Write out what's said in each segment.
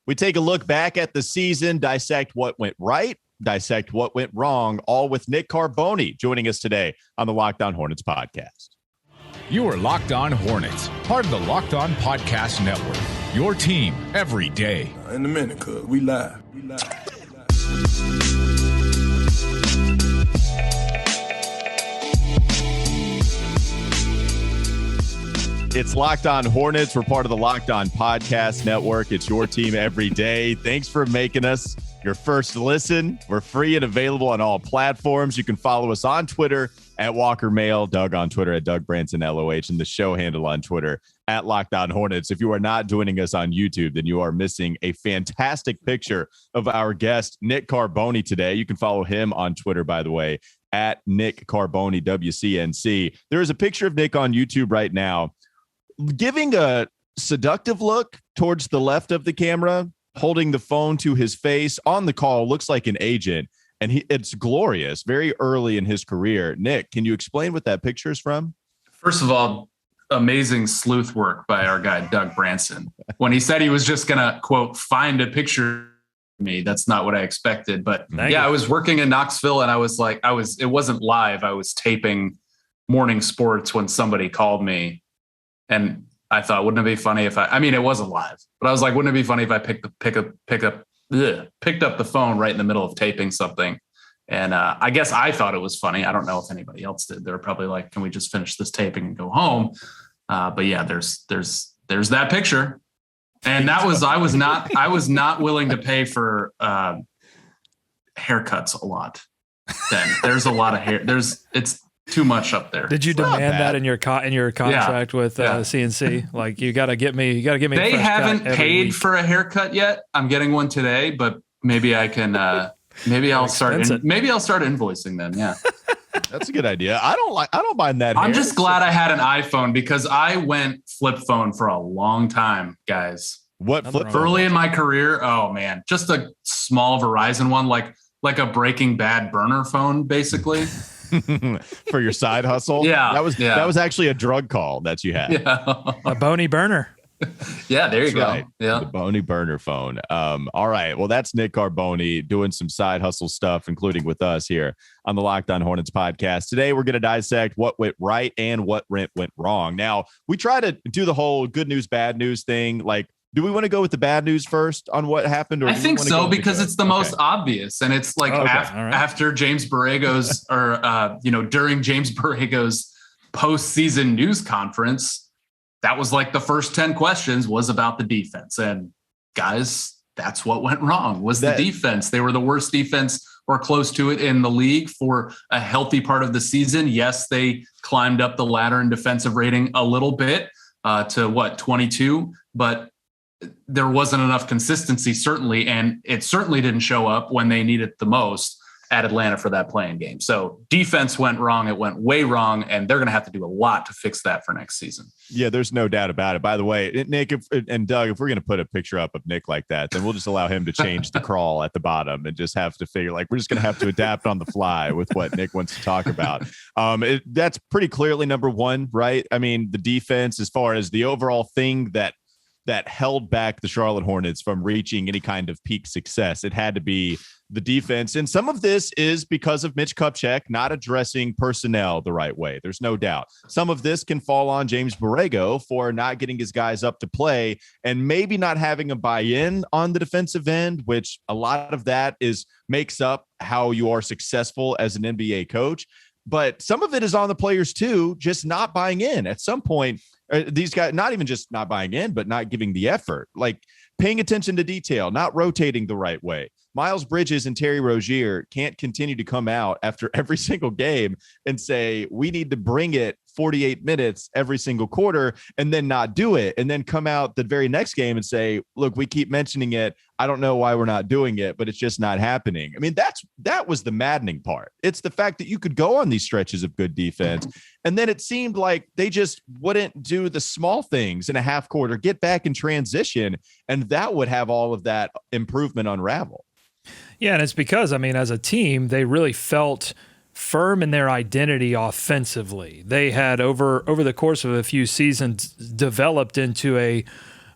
We take a look back at the season, dissect what went right, dissect what went wrong, all with Nick Carboni joining us today on the Locked On Hornets podcast. You are Locked On Hornets, part of the Locked On Podcast Network, your team every day. In a minute, cuz we live. It's Locked On Hornets. We're part of the Locked On Podcast Network. It's your team every day. Thanks for making us your first listen. We're free and available on all platforms. You can follow us on Twitter at Walker Mail, Doug on Twitter at Doug Branson LOH, and the show handle on Twitter at Locked On Hornets. If you are not joining us on YouTube, then you are missing a fantastic picture of our guest, Nick Carboni, today. You can follow him on Twitter, by the way, at Nick Carboni, WCNC. There is a picture of Nick on YouTube right now, giving a seductive look towards the left of the camera, holding the phone to his face on the call, looks like an agent, and it's glorious, very early in his career. Nick, can you explain what that picture is from? First of all, amazing sleuth work by our guy, Doug Branson. When he said he was just going to, quote, find a picture of me, that's not what I expected. But I was working in Knoxville, and it wasn't live. I was taping morning sports when somebody called me. And I thought, wouldn't it be funny if it wasn't live, but I was like, wouldn't it be funny if I picked up the phone right in the middle of taping something? And I guess I thought it was funny. I don't know if anybody else did. They were probably like, can we just finish this taping and go home? But yeah, there's that picture. And I was not willing to pay for haircuts a lot. Then there's a lot of hair. It's too much up there. Did you demand that in your contract with CNC? Like, you got to get me. They haven't paid for a haircut yet. I'm getting one today, but maybe I can. Maybe I'll start invoicing them. Yeah, that's a good idea. I don't mind that. I'm just glad I had an iPhone because I went flip phone for a long time, guys. What flip phone? Early in my career? Oh man, just a small Verizon one, like a Breaking Bad burner phone, basically. For your side hustle. That was actually a drug call that you had. A bony burner. Yeah, there you go. Right. Yeah, the bony burner phone. All right, well, that's Nick Carboni doing some side hustle stuff, including with us here on the Locked On Hornets podcast. Today we're going to dissect what went right and what went wrong. Now, we try to do the whole good news bad news thing. Like, do we want to go with the bad news first on what happened? Or I think so, because it's the most obvious. And it's like after James Borrego's during James Borrego's postseason news conference, that was like the first 10 questions was about the defense. And guys, that's what went wrong was the defense. They were the worst defense or close to it in the league for a healthy part of the season. Yes, they climbed up the ladder in defensive rating a little bit to 22, but there wasn't enough consistency, certainly, and it certainly didn't show up when they needed it the most at Atlanta for that playing game. So defense went wrong. It went way wrong, and they're going to have to do a lot to fix that for next season. Yeah, there's no doubt about it. By the way, Nick and Doug, if we're going to put a picture up of Nick like that, then we'll just allow him to change the crawl at the bottom and just have to figure, like, we're just going to have to adapt on the fly with what Nick wants to talk about. That's pretty clearly number one, right? I mean, the defense, as far as the overall thing that held back the Charlotte Hornets from reaching any kind of peak success, it had to be the defense. And some of this is because of Mitch Kupchak not addressing personnel the right way. There's no doubt. Some of this can fall on James Borrego for not getting his guys up to play and maybe not having a buy-in on the defensive end, which a lot of that makes up how you are successful as an NBA coach. But some of it is on the players too, just not buying in. At some point, these guys, not even just not buying in, but not giving the effort, like paying attention to detail, not rotating the right way. Miles Bridges and Terry Rozier can't continue to come out after every single game and say, we need to bring it 48 minutes every single quarter and then not do it. And then come out the very next game and say, look, we keep mentioning it. I don't know why we're not doing it, but it's just not happening. I mean, that was the maddening part. It's the fact that you could go on these stretches of good defense, and then it seemed like they just wouldn't do the small things in a half quarter, get back in transition, and that would have all of that improvement unravel. Yeah, and it's because, I mean, as a team, they really felt firm in their identity offensively. They had over the course of a few seasons developed into a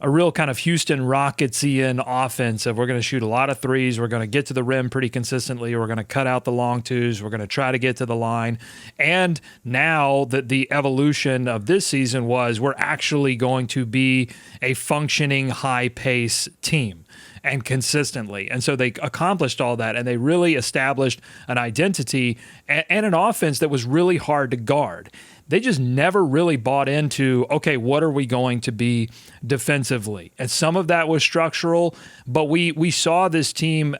a real kind of Houston Rockets-ian offense of we're going to shoot a lot of threes, we're going to get to the rim pretty consistently, we're going to cut out the long twos, we're going to try to get to the line. And now that the evolution of this season was we're actually going to be a functioning high-pace team and consistently. And so they accomplished all that, and they really established an identity and an offense that was really hard to guard. They just never really bought into, okay, what are we going to be defensively? And some of that was structural, but we saw this team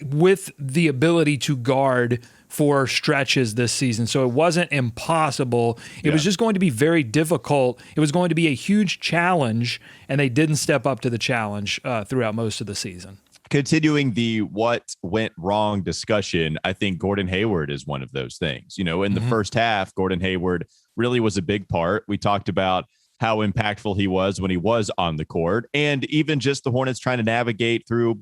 with the ability to guard for stretches this season. So it wasn't impossible. It was just going to be very difficult. It was going to be a huge challenge, and they didn't step up to the challenge throughout most of the season. Continuing the what went wrong discussion, I think Gordon Hayward is one of those things. In the first half, Gordon Hayward really was a big part. We talked about how impactful he was when he was on the court, and even just the Hornets trying to navigate through,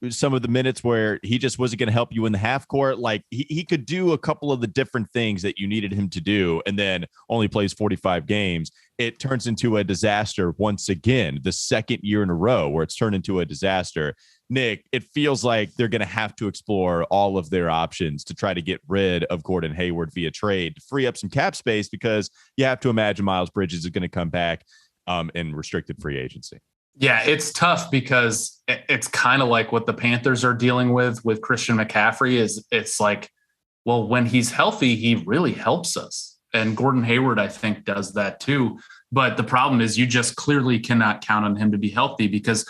some of the minutes where he just wasn't going to help you in the half court. Like he could do a couple of the different things that you needed him to do, and then only plays 45 games. It turns into a disaster once again, the second year in a row where it's turned into a disaster. Nick, it feels like they're going to have to explore all of their options to try to get rid of Gordon Hayward via trade to free up some cap space, because you have to imagine Miles Bridges is going to come back in restricted free agency. Yeah, it's tough because it's kind of like what the Panthers are dealing with Christian McCaffrey. It's like, well, when he's healthy, he really helps us. And Gordon Hayward, I think, does that too. But the problem is you just clearly cannot count on him to be healthy, because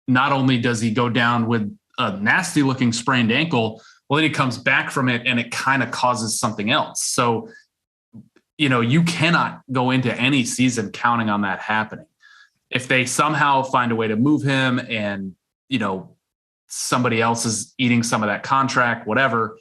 not only does he go down with a nasty looking sprained ankle, well, then he comes back from it and it kind of causes something else. So, you cannot go into any season counting on that happening. If they somehow find a way to move him and, somebody else is eating some of that contract, whatever.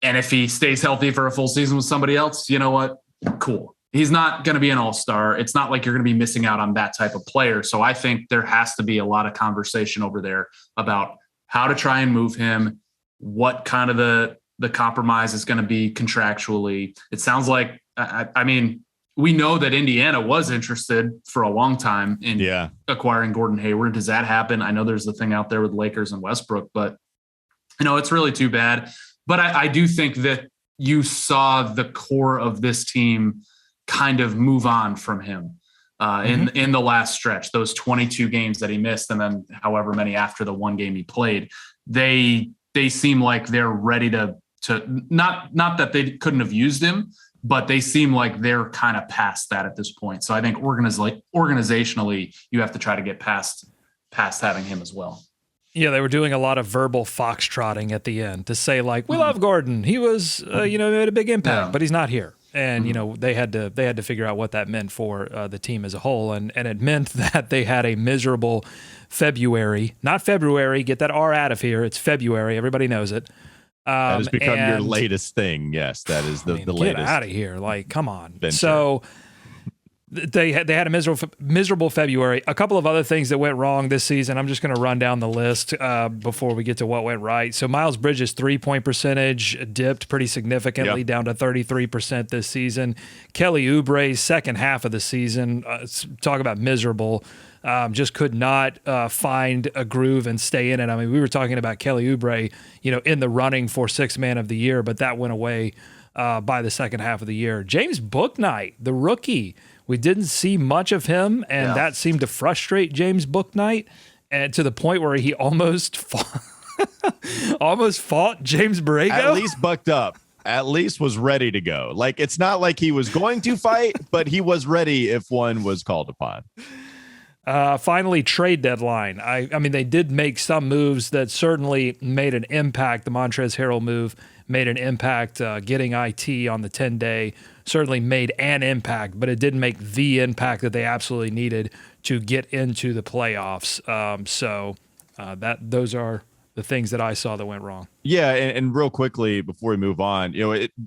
And if he stays healthy for a full season with somebody else, you know what? Cool. He's not going to be an all-star. It's not like you're going to be missing out on that type of player. So I think there has to be a lot of conversation over there about how to try and move him, what kind of the compromise is going to be contractually. It sounds like, I mean, we know that Indiana was interested for a long time in acquiring Gordon Hayward. Does that happen? I know there's the thing out there with Lakers and Westbrook, but it's really too bad. But I do think that you saw the core of this team kind of move on from him in the last stretch, those 22 games that he missed, and then however many after the one game he played. They seem like they're ready to not that they couldn't have used him, but they seem like they're kind of past that at this point. So I think organizationally, you have to try to get past having him as well. Yeah, they were doing a lot of verbal foxtrotting at the end to say, like, we love Gordon. He was, made a big impact, but he's not here. And, they had to figure out what that meant for the team as a whole. And it meant that they had a miserable February, not February, get that R out of here. It's February. Everybody knows it. That has become your latest thing. Yes, that is the latest. Get out of here. Like, come on. Venture. So they had a miserable February. A couple of other things that went wrong this season. I'm just going to run down the list before we get to what went right. So Miles Bridges' 3-point percentage dipped pretty significantly down to 33% this season. Kelly Oubre's second half of the season, talk about miserable, just could not find a groove and stay in it. I mean, we were talking about Kelly Oubre, in the running for Sixth Man of the Year, but that went away by the second half of the year. James Bouknight, the rookie, we didn't see much of him, and that seemed to frustrate James Bouknight, and to the point where he almost fought James Borrego. At least bucked up. At least was ready to go. Like, it's not like he was going to fight, but he was ready if one was called upon. Finally, trade deadline. I mean, they did make some moves that certainly made an impact. The Montrezl Harrell move made an impact. Getting IT on the 10-day certainly made an impact, but it didn't make the impact that they absolutely needed to get into the playoffs. Those are the things that I saw that went wrong. Yeah, and real quickly before we move on,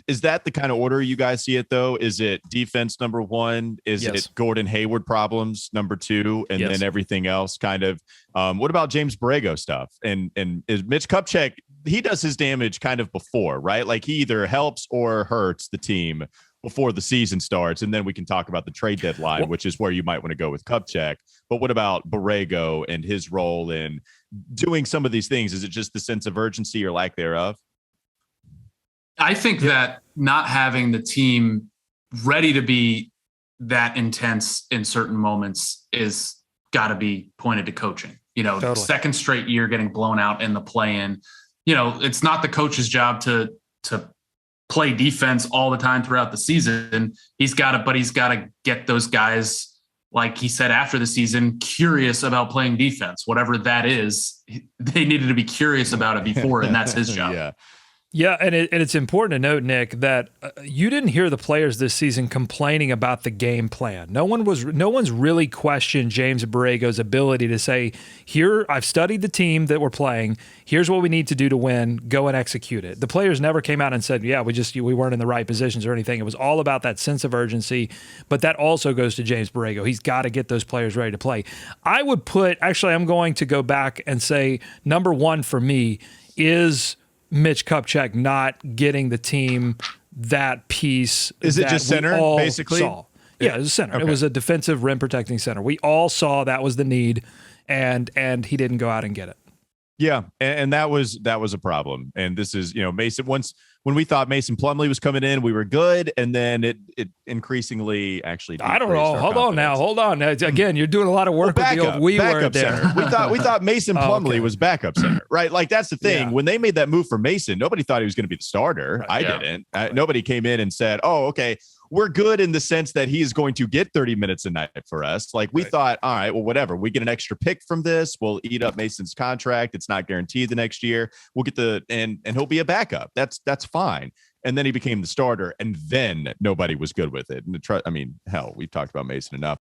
is that the kind of order you guys see it though? Is it defense number one? Is it Gordon Hayward problems number two, and then everything else kind of? What about James Borrego stuff? And is Mitch Kupchak? He does his damage kind of before, right? Like he either helps or hurts the team before the season starts, and then we can talk about the trade deadline, which is where you might want to go with Kupchak. But what about Borrego and his role in doing some of these things? Is it just the sense of urgency or lack thereof? I think that not having the team ready to be that intense in certain moments is got to be pointed to coaching. Totally. Second straight year getting blown out in the play-in. It's not the coach's job to play defense all the time throughout the season. He's got to get those guys, like he said after the season, curious about playing defense, whatever that is. They needed to be curious about it before, and that's his job. Yeah, and it's important to note, Nick, that you didn't hear the players this season complaining about the game plan. No one's really questioned James Borrego's ability to say, "Here, I've studied the team that we're playing. Here's what we need to do to win. Go and execute it." The players never came out and said, "Yeah, we weren't in the right positions" or anything. It was all about that sense of urgency. But that also goes to James Borrego. He's got to get those players ready to play. I'm going to go back and say number one for me is Mitch Kupchak not getting the team that piece. Is it just center, basically? Saw. Yeah, it was a center. Okay. It was a defensive rim protecting center. We all saw that was the need, and he didn't go out and get it. Yeah, and that was a problem. And this is, Mason, when we thought Mason Plumlee was coming in, we were good, and then it increasingly actually I don't know. Hold on. Again, you're doing a lot of work with the old word there. Center. We thought Mason Plumlee was backup center, right? Like that's the thing. Yeah. When they made that move for Mason, nobody thought he was going to be the starter. I didn't. Nobody came in and said, "Oh, okay, we're good in the sense that he is going to get 30 minutes a night for us." Like we thought, all right, well, whatever. We get an extra pick from this. We'll eat up Mason's contract. It's not guaranteed the next year. We'll get and he'll be a backup. That's fine. And then he became the starter, and then nobody was good with it. And hell, we've talked about Mason enough.